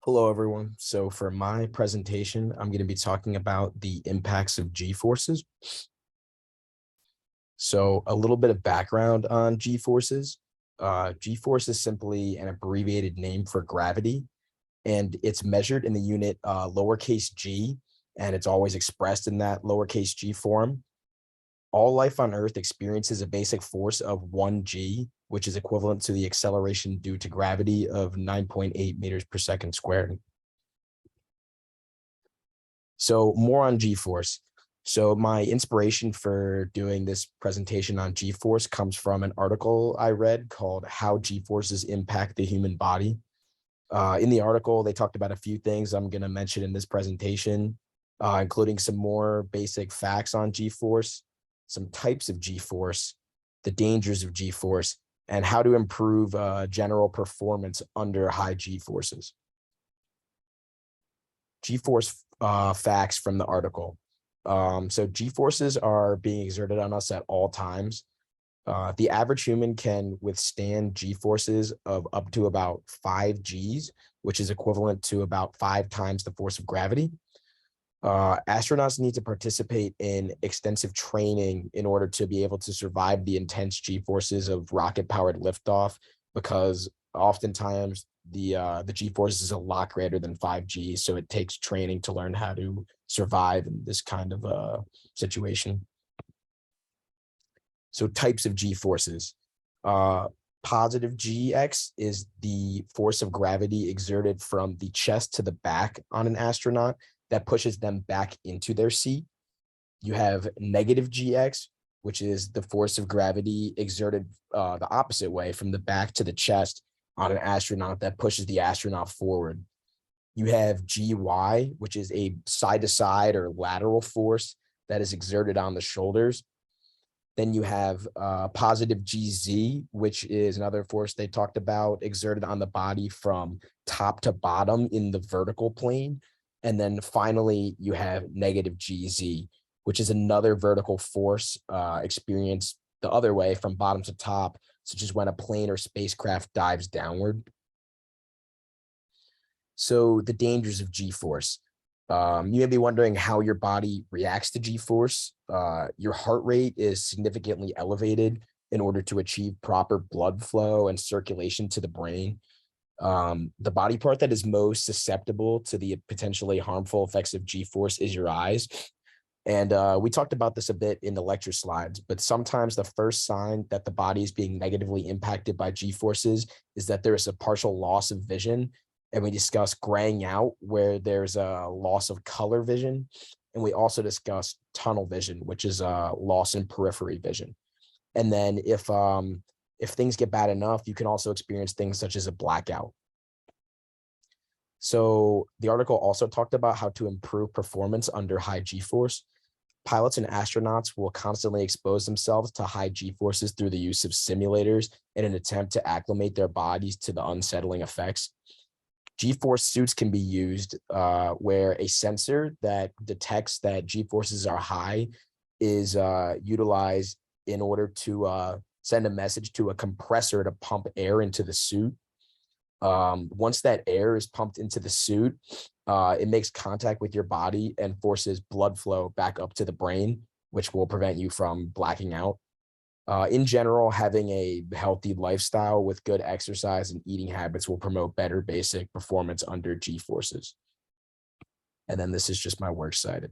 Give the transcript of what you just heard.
Hello, everyone. So for my presentation, I'm going to be talking about the impacts of G-forces. So a little bit of background on G-forces. G-force is simply an abbreviated name for gravity, and it's measured in the unit lowercase g, and it's always expressed in that lowercase g form. All life on Earth experiences a basic force of 1g, which is equivalent to the acceleration due to gravity of 9.8 meters per second squared. So more on G-force. So my inspiration for doing this presentation on G-force comes from an article I read called How G-forces Impact the Human Body. In the article, they talked about a few things I'm going to mention in this presentation, including some more basic facts on G-force, some types of G-force, the dangers of G-force, and how to improve general performance under high G-forces. G-force facts from the article. So G-forces are being exerted on us at all times. The average human can withstand G-forces of up to about 5 Gs, which is equivalent to about 5 times the force of gravity. Astronauts need to participate in extensive training in order to be able to survive the intense G-forces of rocket-powered liftoff, because oftentimes the G-force is a lot greater than 5 G, so it takes training to learn how to survive in this kind of situation. So types of G-forces. Positive Gx is the force of gravity exerted from the chest to the back on an astronaut that pushes them back into their seat. You have negative Gx, which is the force of gravity exerted the opposite way from the back to the chest on an astronaut that pushes the astronaut forward. You have Gy, which is a side-to-side or lateral force that is exerted on the shoulders. Then you have positive Gz, which is another force they talked about exerted on the body from top to bottom in the vertical plane. And then finally, you have negative Gz, which is another vertical force experienced the other way from bottom to top, such as when a plane or spacecraft dives downward. So the dangers of G-force. You may be wondering how your body reacts to G-force. Your heart rate is significantly elevated in order to achieve proper blood flow and circulation to the brain. The body part that is most susceptible to the potentially harmful effects of G-force is your eyes. And we talked about this a bit in the lecture slides, but sometimes the first sign that the body is being negatively impacted by G-forces is that there is a partial loss of vision. And we discuss graying out, where there's a loss of color vision. And we also discuss tunnel vision, which is a loss in periphery vision. And then if things get bad enough, you can also experience things such as a blackout. So the article also talked about how to improve performance under high G-force. Pilots and astronauts will constantly expose themselves to high G-forces through the use of simulators in an attempt to acclimate their bodies to the unsettling effects. G-force suits can be used where a sensor that detects that G-forces are high is utilized in order to send a message to a compressor to pump air into the suit. Once that air is pumped into the suit, it makes contact with your body and forces blood flow back up to the brain, which will prevent you from blacking out. In general, having a healthy lifestyle with good exercise and eating habits will promote better basic performance under G-forces. And then this is just my works cited.